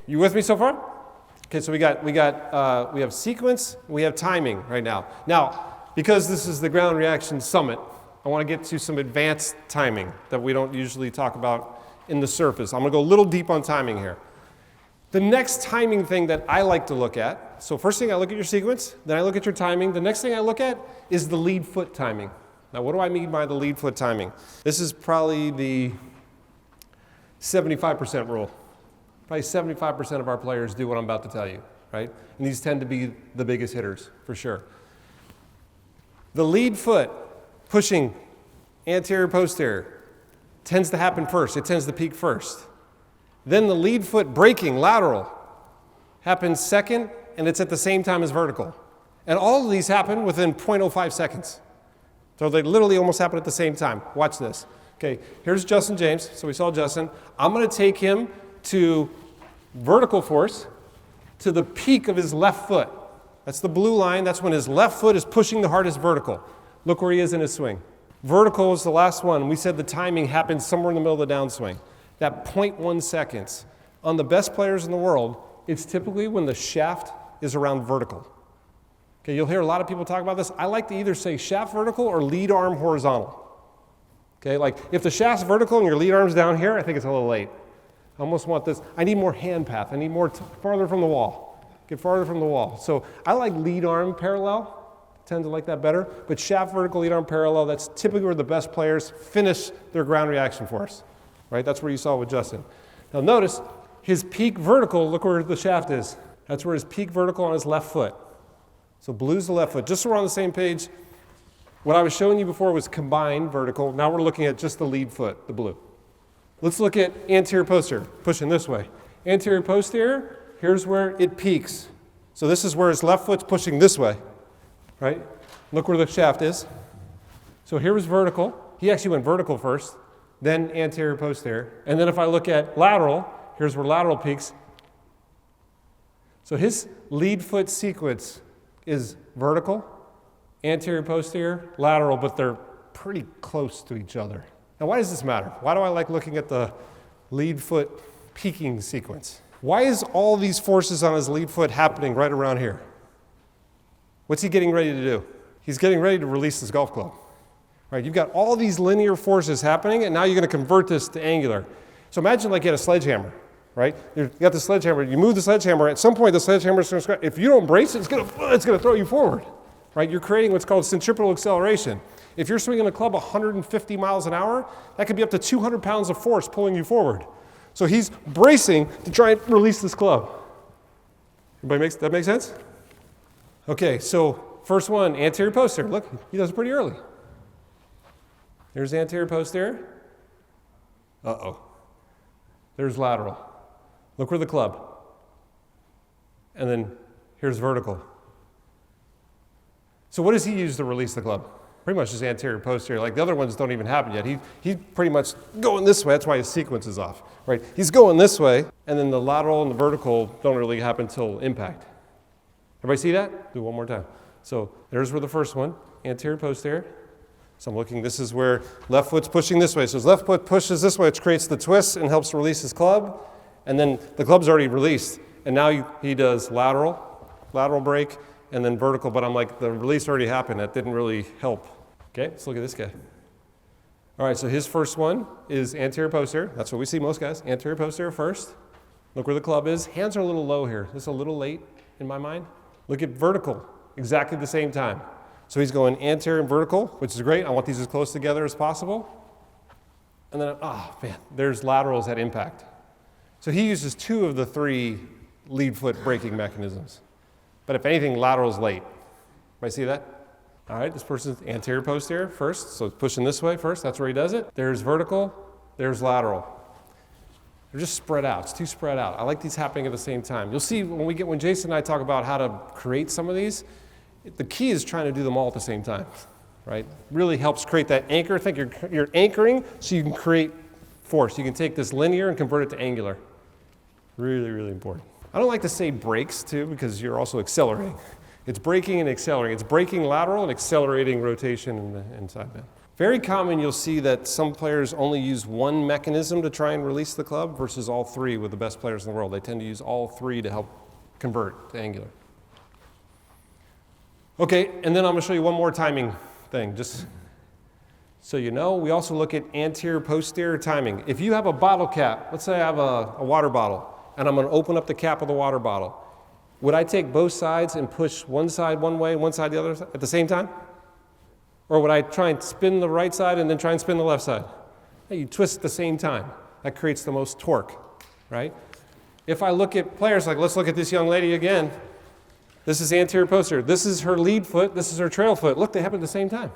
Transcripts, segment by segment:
You with me so far? Okay, so we have sequence, we have timing right now. Now, because this is the ground reaction summit, I want to get to some advanced timing that we don't usually talk about in the surface. I'm going to go a little deep on timing here. The next timing thing that I like to look at, so first thing I look at your sequence, then I look at your timing. The next thing I look at is the lead foot timing. Now, what do I mean by the lead foot timing? This is probably the 75% rule. Probably 75% of our players do what I'm about to tell you, right? And these tend to be the biggest hitters, for sure. The lead foot pushing anterior-posterior tends to happen first. It tends to peak first. Then the lead foot breaking lateral happens second, and it's at the same time as vertical. And all of these happen within 0.05 seconds. So they literally almost happen at the same time. Watch this. Okay, here's Justin James. So we saw Justin. I'm going to take him to vertical force to the peak of his left foot. That's the blue line. That's when his left foot is pushing the hardest vertical. Look where he is in his swing. Vertical is the last one. We said the timing happens somewhere in the middle of the downswing. That 0.1 seconds. On the best players in the world, it's typically when the shaft is around vertical. Okay, you'll hear a lot of people talk about this. I like to either say shaft vertical or lead arm horizontal. Okay, like if the shaft's vertical and your lead arm's down here, I think it's a little late. I almost want this. I need more hand path. I need more farther from the wall. Get farther from the wall. So I like lead arm parallel. Tend to like that better. But shaft vertical, lead arm parallel, that's typically where the best players finish their ground reaction force. Right? That's where you saw with Justin. Now notice his peak vertical, look where the shaft is. That's where his peak vertical on his left foot. So blue's the left foot. Just so we're on the same page, what I was showing you before was combined vertical. Now we're looking at just the lead foot, the blue. Let's look at anterior-posterior, pushing this way. Anterior-posterior, here's where it peaks. So this is where his left foot's pushing this way, right? Look where the shaft is. So here was vertical. He actually went vertical first, then anterior-posterior. And then if I look at lateral, here's where lateral peaks. So his lead foot sequence is vertical, anterior-posterior, lateral, but they're pretty close to each other. Now, why does this matter? Why do I like looking at the lead foot peaking sequence? Why is all these forces on his lead foot happening right around here? What's he getting ready to do? He's getting ready to release his golf club. Right? You've got all these linear forces happening, and now you're going to convert this to angular. So imagine like you had a sledgehammer, right? You got the sledgehammer, you move the sledgehammer, at some point the sledgehammer is going to scratch. If you don't brace it, it's going to throw you forward. Right? You're creating what's called centripetal acceleration. If you're swinging a club 150 miles an hour, that could be up to 200 pounds of force pulling you forward. So he's bracing to try and release this club. That make sense? Okay, so first one, anterior-posterior. Look, he does it pretty early. There's anterior-posterior. Uh-oh. There's lateral. Look where the club. And then here's vertical. So what does he use to release the club? Pretty much just anterior-posterior. Like the other ones don't even happen yet. He's pretty much going this way. That's why his sequence is off. Right? He's going this way, and then the lateral and the vertical don't really happen until impact. Everybody see that? Do it one more time. So there's where the first one, anterior-posterior. So I'm looking, this is where left foot's pushing this way. So his left foot pushes this way, which creates the twist and helps release his club. And then the club's already released. And now he does lateral break, and then vertical. But I'm like, the release already happened. That didn't really help. Okay, let's look at this guy. All right, so his first one is anterior-posterior. That's what we see most guys. Anterior-posterior first. Look where the club is. Hands are a little low here. This is a little late in my mind. Look at vertical, exactly the same time. So he's going anterior and vertical, which is great. I want these as close together as possible. And then, oh man, there's laterals at impact. So he uses 2 of the 3 lead foot braking mechanisms. But if anything, lateral's late. Everybody see that? All right, this person's anterior-posterior first, so it's pushing this way first. That's where he does it. There's vertical, there's lateral. They're just spread out. It's too spread out. I like these happening at the same time. You'll see when Jason and I talk about how to create some of these, the key is trying to do them all at the same time, right? Really helps create that anchor. Think you're anchoring so you can create force. You can take this linear and convert it to angular. Really, really important. I don't like to say brakes too because you're also accelerating. It's braking and accelerating. It's braking lateral and accelerating rotation in the inside bend. Very common, you'll see that some players only use one mechanism to try and release the club versus all three with the best players in the world. They tend to use all three to help convert to angular. Okay, and then I'm going to show you one more timing thing, just so you know. We also look at anterior-posterior timing. If you have a bottle cap, let's say I have a water bottle, and I'm going to open up the cap of the water bottle. Would I take both sides and push one side one way, one side the other at the same time? Or would I try and spin the right side and then try and spin the left side? Hey, you twist at the same time. That creates the most torque, right? If I look at players, like let's look at this young lady again. This is anterior-posterior. This is her lead foot. This is her trail foot. Look, they happen at the same time.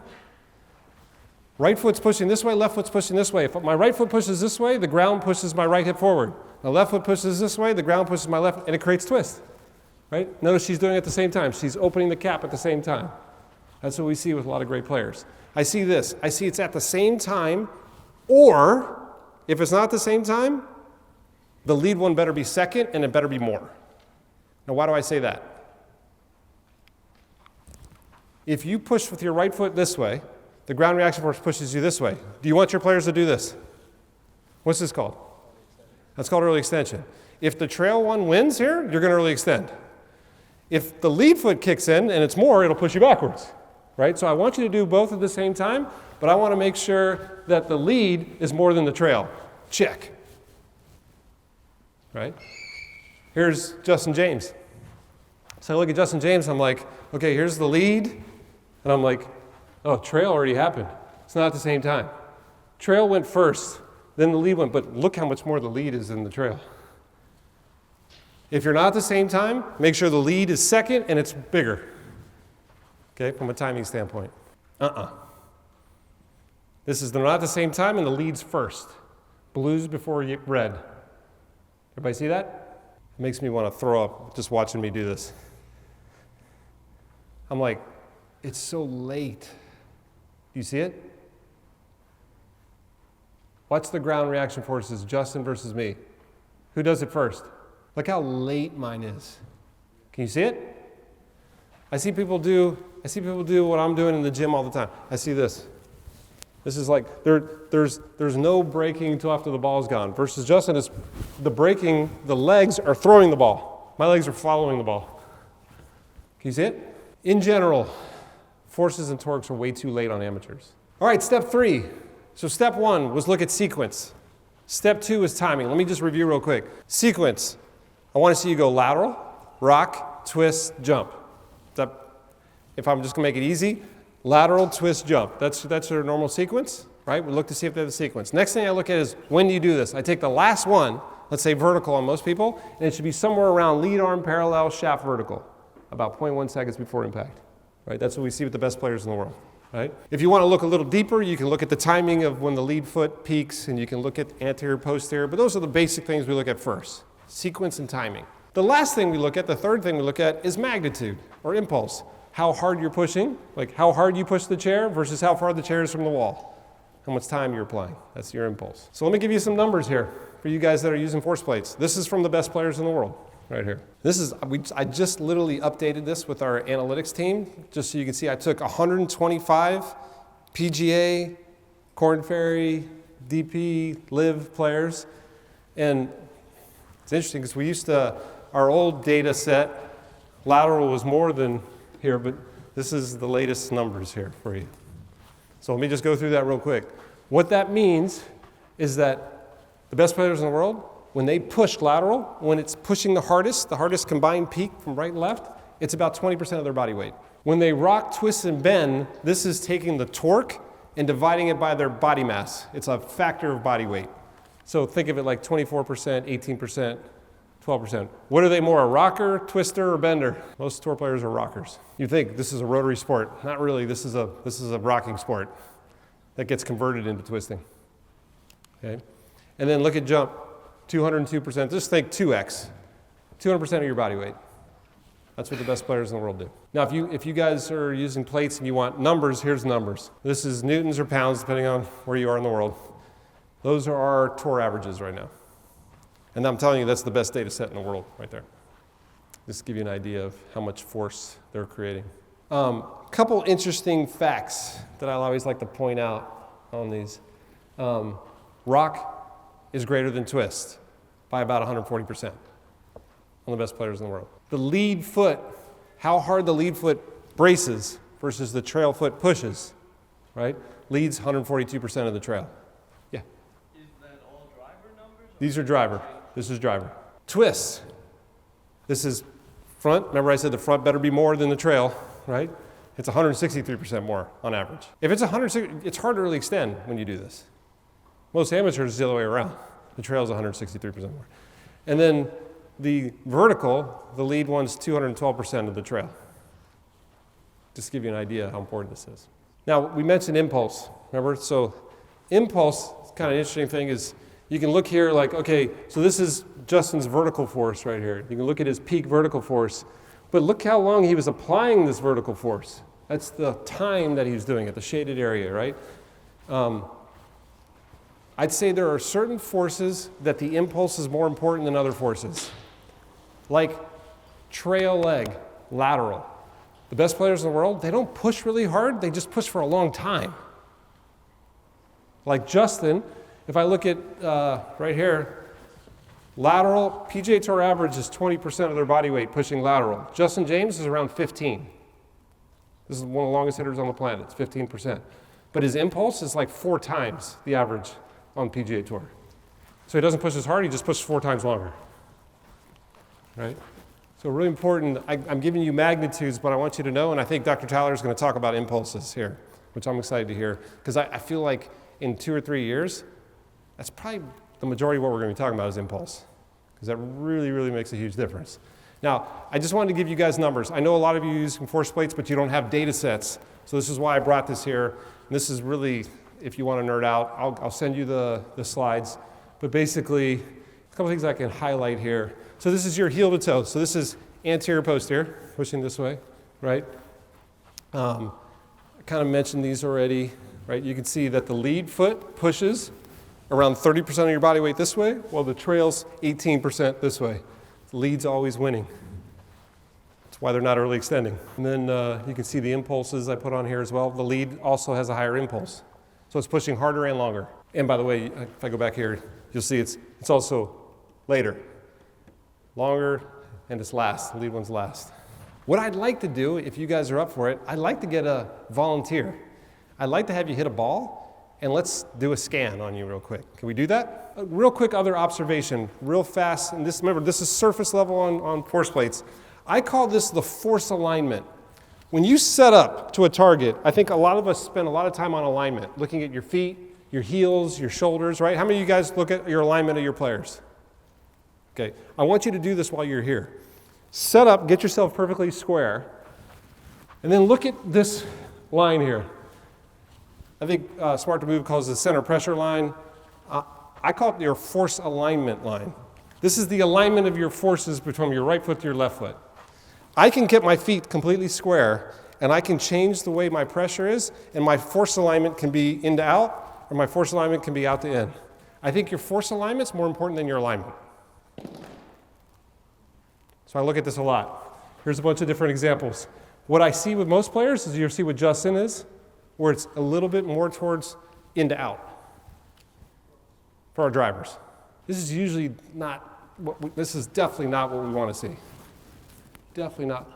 Right foot's pushing this way, left foot's pushing this way. If my right foot pushes this way, the ground pushes my right hip forward. My left foot pushes this way, the ground pushes my left, and it creates twist. Right? Notice she's doing it at the same time. She's opening the cap at the same time. That's what we see with a lot of great players. I see this. I see it's at the same time, or if it's not at the same time, the lead one better be second and it better be more. Now, why do I say that? If you push with your right foot this way, the ground reaction force pushes you this way. Do you want your players to do this? What's this called? That's called early extension. If the trail one wins here, you're going to early extend. If the lead foot kicks in and it's more, it'll push you backwards, right? So I want you to do both at the same time, but I want to make sure that the lead is more than the trail. Check. Right? Here's Justin James. So I look at Justin James, I'm like, okay, here's the lead, and I'm like, oh, trail already happened. It's not at the same time. Trail went first, then the lead went, but look how much more the lead is than the trail. If you're not at the same time, make sure the lead is second and it's bigger, okay, from a timing standpoint. This is not at the same time and the lead's first. Blues before red. Everybody see that? It makes me want to throw up just watching me do this. I'm like, it's so late. Do you see it? Watch the ground reaction forces, Justin versus me. Who does it first? Look how late mine is. Can you see it? I see people do what I'm doing in the gym all the time. I see this. This is like, there's no braking until after the ball's gone. Versus Justin is the braking, the legs are throwing the ball. My legs are following the ball. Can you see it? In general, forces and torques are way too late on amateurs. All right, step 3. So step 1 was look at sequence. Step 2 is timing. Let me just review real quick. Sequence. I want to see you go lateral, rock, twist, jump. If I'm just going to make it easy, lateral, twist, jump. That's our normal sequence, right? We look to see if they have a sequence. Next thing I look at is when do you do this? I take the last one, let's say vertical on most people, and it should be somewhere around lead arm parallel, shaft vertical, about 0.1 seconds before impact. Right? That's what we see with the best players in the world. Right? If you want to look a little deeper, you can look at the timing of when the lead foot peaks, and you can look at anterior, posterior, but those are the basic things we look at first. Sequence and timing. The last thing we look at, the third thing we look at, is magnitude or impulse. How hard you're pushing, like how hard you push the chair versus how far the chair is from the wall. How much time you're applying. That's your impulse. So let me give you some numbers here for you guys that are using force plates. This is from the best players in the world, right here. I just literally updated this with our analytics team, just so you can see I took 125 PGA, Korn Ferry, DP, Live players, and it's interesting because our old data set, lateral was more than here, but this is the latest numbers here for you. So let me just go through that real quick. What that means is that the best players in the world, when they push lateral, when it's pushing the hardest combined peak from right and left, it's about 20% of their body weight. When they rock, twist, and bend, this is taking the torque and dividing it by their body mass. It's a factor of body weight. So think of it like 24%, 18%, 12%. What are they more, a rocker, twister, or bender? Most tour players are rockers. You think this is a rotary sport. Not really, this is a rocking sport that gets converted into twisting. Okay? And then look at jump, 202%. Just think 2x, 200% of your body weight. That's what the best players in the world do. Now, if you guys are using plates and you want numbers, here's numbers. This is newtons or pounds, depending on where you are in the world. Those are our tour averages right now. And I'm telling you, that's the best data set in the world right there. Just to give you an idea of how much force they're creating. Couple interesting facts that I always like to point out on these. Rock is greater than twist by about 140%. One of the best players in the world. The lead foot, how hard the lead foot braces versus the trail foot pushes, right? Leads 142% of the trail. Yeah. Is that all driver numbers? These are driver. This is driver. Twist. This is front. Remember I said the front better be more than the trail, right? It's 163% more on average. If it's 160, it's hard to really extend when you do this. Most amateurs is the other way around. The trail is 163% more. And then the vertical, the lead one's 212% of the trail. Just to give you an idea how important this is. Now, we mentioned impulse, remember? So impulse, kind of interesting thing is you can look here like, okay, so this is Justin's vertical force right here. You can look at his peak vertical force, but look how long he was applying this vertical force. That's the time that he was doing it, the shaded area, right? I'd say there are certain forces that the impulse is more important than other forces. Like trail leg, lateral. The best players in the world, they don't push really hard, they just push for a long time. Like Justin, if I look at right here, lateral, PGA Tour average is 20% of their body weight pushing lateral. Justin James is around 15. This is one of the longest hitters on the planet, it's 15%. But his impulse is like 4 times the average on PGA Tour. So he doesn't push as hard, he just pushes 4 times longer. Right? So really important, I'm giving you magnitudes, but I want you to know, and I think Dr. Tyler is going to talk about impulses here, which I'm excited to hear, because I feel like in 2 or 3 years, that's probably the majority of what we're going to be talking about is impulse, because that really, really makes a huge difference. Now, I just wanted to give you guys numbers. I know a lot of you use force plates, but you don't have data sets, so this is why I brought this here. And this is really, if you want to nerd out, I'll send you the slides, but basically, a couple things I can highlight here. So this is your heel to toe. So this is anterior-posterior, pushing this way, right? I kind of mentioned these already, right? You can see that the lead foot pushes around 30% of your body weight this way, while the trail's 18% this way. The lead's always winning. That's why they're not early extending. And then you can see the impulses I put on here as well. The lead also has a higher impulse. So it's pushing harder and longer. And by the way, if I go back here, you'll see it's also later. Longer, and it's last. The lead one's last. What I'd like to do, if you guys are up for it, I'd like to get a volunteer. I'd like to have you hit a ball, and let's do a scan on you real quick. Can we do that? A real quick other observation, real fast, and this, remember, this is surface level on force plates. I call this the force alignment. When you set up to a target, I think a lot of us spend a lot of time on alignment, looking at your feet, your heels, your shoulders, right? How many of you guys look at your alignment of your players? Okay, I want you to do this while you're here. Set up, get yourself perfectly square, and then look at this line here. I think Smart to Move calls it the center pressure line. I call it your force alignment line. This is the alignment of your forces between your right foot to your left foot. I can get my feet completely square, and I can change the way my pressure is, and my force alignment can be in to out, or my force alignment can be out to in. I think your force alignment is more important than your alignment. So I look at this a lot. Here's a bunch of different examples. What I see with most players is you see what Justin is, where it's a little bit more towards in to out for our drivers. This is usually not, this is definitely not what we want to see. Definitely not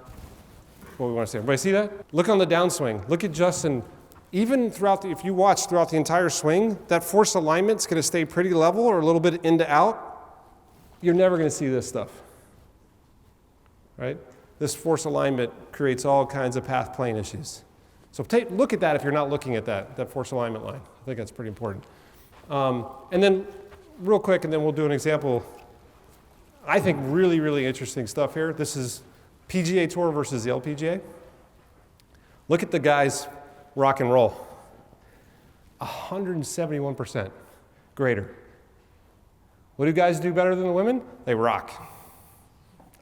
what we want to see. Everybody see that? Look on the downswing. Look at Justin. Even throughout if you watch throughout the entire swing, that force alignment's going to stay pretty level or a little bit in to out. You're never going to see this stuff. Right? This force alignment creates all kinds of path plane issues. So look at that if you're not looking at that force alignment line. I think that's pretty important. And then real quick, and then we'll do an example. I think really, really interesting stuff here. This is PGA Tour versus the LPGA. Look at the guys rock and roll. 171% greater. What do guys do better than the women? They rock.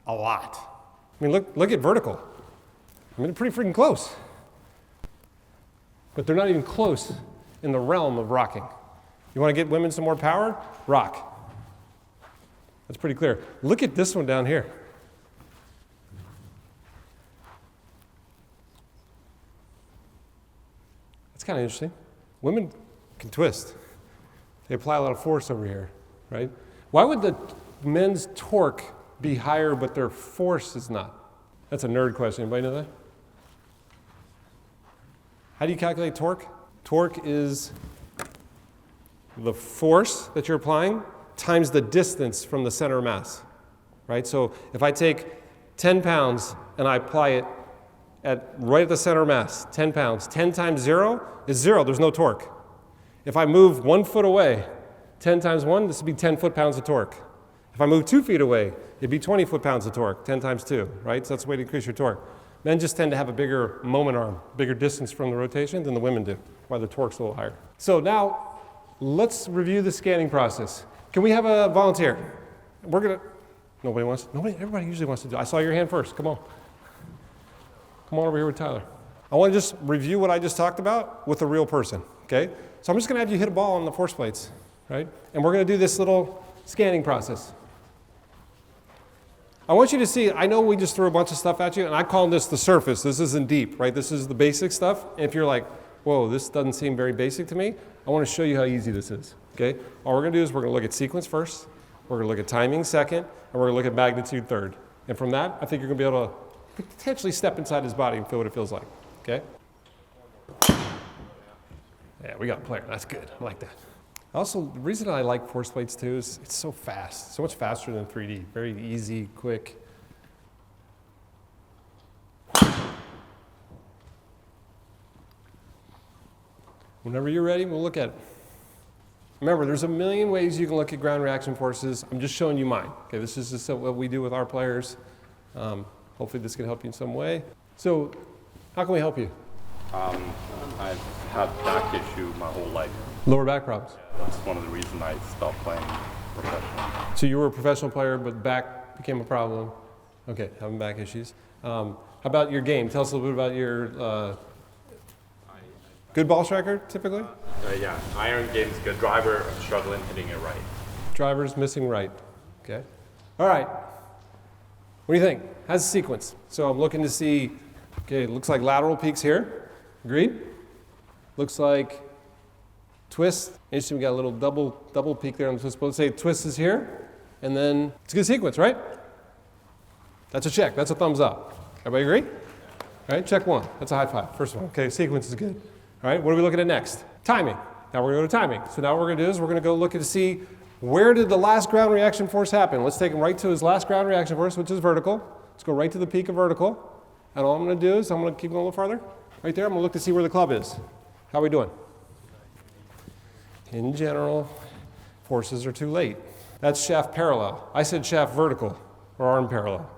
A lot. I mean, look at vertical. I mean, they're pretty freaking close. But they're not even close in the realm of rocking. You want to get women some more power? Rock. That's pretty clear. Look at this one down here. kind of interesting. Women can twist. They apply a lot of force over here, right? Why would the men's torque be higher but their force is not? That's a nerd question. Anybody know that? How do you calculate torque? Torque is the force that you're applying times the distance from the center of mass, right? So if I take 10 pounds and I apply it right at the center of mass, 10 pounds, 10 times 0 is 0, there's no torque. If I move 1 foot away, 10 times 1, this would be 10 foot-pounds of torque. If I move 2 feet away, it'd be 20 foot-pounds of torque, 10 times 2, right? So that's the way to increase your torque. Men just tend to have a bigger moment arm, bigger distance from the rotation than the women do, why the torque's a little higher. So now, let's review the scanning process. Can we have a volunteer? Everybody usually wants to do it. I saw your hand first, come on. Come on over here with Tyler. I want to just review what I just talked about with a real person, okay? So I'm just going to have you hit a ball on the force plates, right? And we're going to do this little scanning process. I want you to see, I know we just threw a bunch of stuff at you, and I call this the surface. This isn't deep, right? This is the basic stuff. And if you're like, whoa, this doesn't seem very basic to me, I want to show you how easy this is, okay? All we're going to do is we're going to look at sequence first, we're going to look at timing second, and we're going to look at magnitude third. And from that, I think you're going to be able to potentially step inside his body and feel what it feels like, okay? Yeah, we got a player. That's good. I like that. Also, the reason I like force plates too is it's so fast, so much faster than 3D. Very easy, quick. Whenever you're ready, we'll look at it. Remember, there's a million ways you can look at ground reaction forces. I'm just showing you mine. Okay, this is just what we do with our players. Hopefully this can help you in some way. So, how can we help you? I've had back issue my whole life. Lower back problems. That's one of the reasons I stopped playing professionally. So you were a professional player, but back became a problem. Okay, having back issues. How about your game? Tell us a little bit about your good ball striker, typically? Yeah, iron game's good. Driver, I'm struggling hitting it right. Driver's missing right. Okay. All right. What do you think? How's the sequence? So I'm looking to see, okay, it looks like lateral peaks here. Agreed? Looks like twist. Interesting, we got a little double peak there on the twist. But let's say twist is here, and then it's a good sequence, right? That's a check. That's a thumbs up. Everybody agree? All right, check one. That's a high five. First one. Okay, sequence is good. All right, what are we looking at next? Timing. Now we're going to go to timing. So now what we're going to do is we're going to go look and see where did the last ground reaction force happen. Let's take him right to his last ground reaction force, which is vertical. Let's go right to the peak of vertical. And all I'm going to do is I'm going to keep going a little farther. Right there, I'm going to look to see where the club is. How are we doing? In general, forces are too late. That's shaft parallel. I said shaft vertical or arm parallel,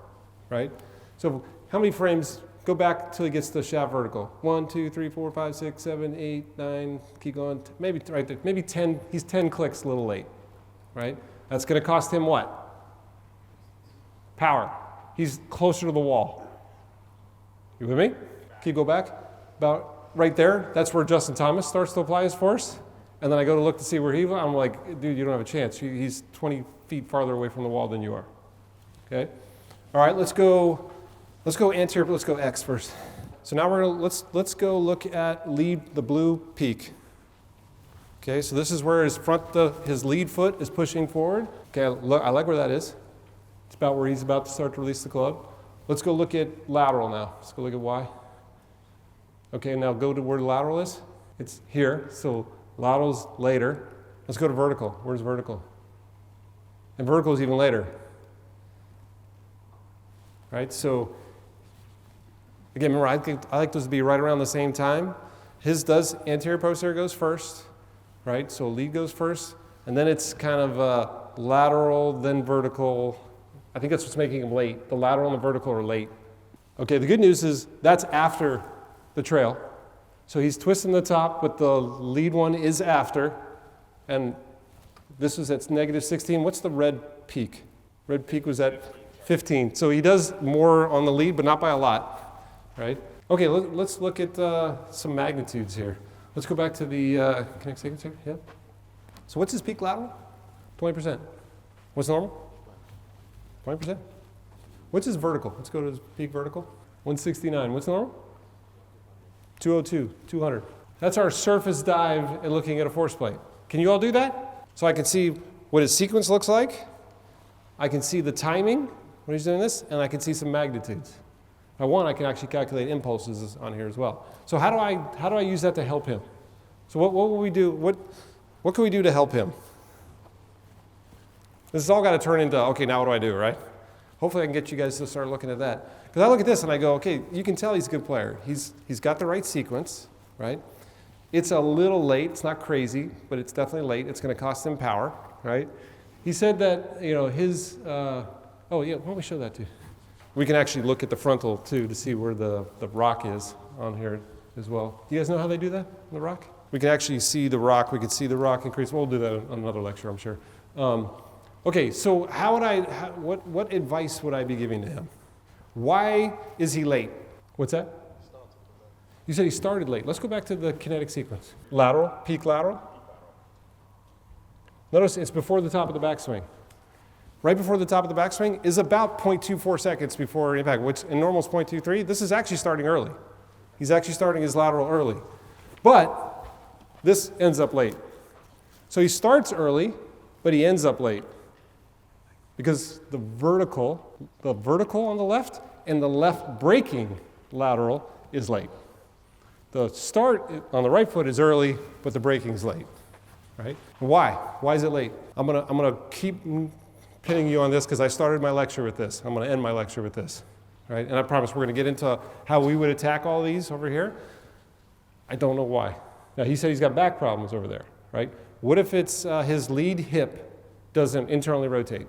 right? So how many frames? Go back till he gets to shaft vertical. 1, 2, 3, 4, 5, 6, 7, 8, 9, keep going. Maybe right there, maybe 10, he's 10 clicks a little late, right? That's going to cost him what? Power. He's closer to the wall. You with me? Can you go back? About right there, that's where Justin Thomas starts to apply his force. And then I go to look to see where I'm like, dude, you don't have a chance. He's 20 feet farther away from the wall than you are. Okay? All right, let's go anterior, let's go X first. So now we're gonna, let's go look at lead, the blue peak. Okay, so this is where his lead foot is pushing forward. Okay, I like where that is. It's about where he's about to start to release the club. Let's go look at lateral now. Let's go look at Y. Okay, now go to where the lateral is. It's here, so lateral's later. Let's go to vertical. Where's vertical? And vertical is even later. Right, so again, remember, I like those to be right around the same time. His does, anterior-posterior goes first, right? So lead goes first, and then it's kind of lateral, then vertical. I think that's what's making him late. The lateral and the vertical are late. Okay, the good news is that's after the trail. So he's twisting the top, but the lead one is after. And this was at negative 16. What's the red peak? Red peak was at 15. So he does more on the lead, but not by a lot, right? Okay, let's look at some magnitudes here. Let's go back to the, can I take it? Yeah. So what's his peak lateral? 20%. What's normal? 20%. What's his vertical? Let's go to his peak vertical. 169. What's normal? 202, 200. That's our surface dive and looking at a force plate. Can you all do that? So I can see what his sequence looks like. I can see the timing when he's doing this, and I can see some magnitudes. If I want, I can actually calculate impulses on here as well. So how do I use that to help him? So what will we do? What can we do to help him? This has all got to turn into, okay, now what do I do, right? Hopefully I can get you guys to start looking at that. Because I look at this and I go, okay, you can tell he's a good player. He's got the right sequence, right? It's a little late. It's not crazy, but it's definitely late. It's going to cost him power, right? He said that, his, oh yeah, why don't we show that too? We can actually look at the frontal too to see where the rock is on here as well. Do you guys know how they do that on the rock? We can actually see the rock. We can see the rock increase. We'll do that on another lecture, I'm sure. Okay, so what advice would I be giving to him? Why is he late? What's that? You said he started late. Let's go back to the kinetic sequence. Lateral, peak lateral. Notice it's before the top of the backswing. Right before the top of the backswing is about 0.24 seconds before impact, which in normal is 0.23. This is actually starting early. He's actually starting his lateral early. But this ends up late. So he starts early, but he ends up late. Because the vertical on the left and the left braking lateral is late. The start on the right foot is early, but the braking's late, right? Why? Why is it late? I'm gonna keep pinning you on this because I started my lecture with this. I'm gonna end my lecture with this, right? And I promise we're gonna get into how we would attack all these over here. I don't know why. Now he said he's got back problems over there, right? What if it's his lead hip doesn't internally rotate?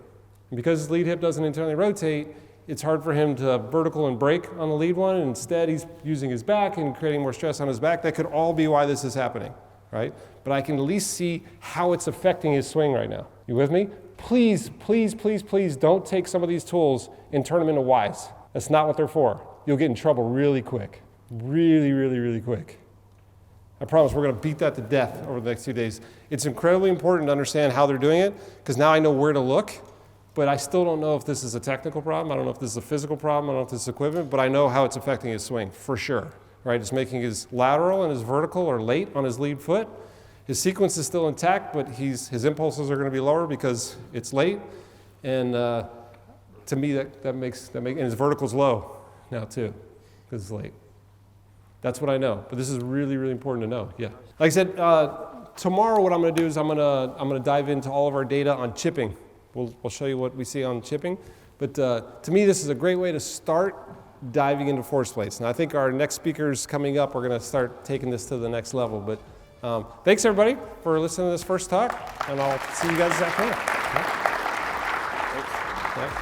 And because his lead hip doesn't internally rotate, it's hard for him to vertical and brake on the lead one, and instead he's using his back and creating more stress on his back. That could all be why this is happening, right? But I can at least see how it's affecting his swing right now. You with me? Please, please, please, please don't take some of these tools and turn them into whys. That's not what they're for. You'll get in trouble really quick. Really, really, really quick. I promise we're going to beat that to death over the next 2 days. It's incredibly important to understand how they're doing it, because now I know where to look. But I still don't know if this is a technical problem. I don't know if this is a physical problem. I don't know if this is equipment, but I know how it's affecting his swing for sure, right? It's making his lateral and his vertical are late on his lead foot. His sequence is still intact, but his impulses are going to be lower because it's late. And to me, that makes, and his vertical's low now too, because it's late. That's what I know, but this is really, really important to know, yeah. Like I said, tomorrow what I'm going to do is I'm going to dive into all of our data on chipping. We'll show you what we see on chipping. But to me, this is a great way to start diving into force plates. And I think our next speakers coming up are going to start taking this to the next level. But thanks, everybody, for listening to this first talk. And I'll see you guys after. Yeah.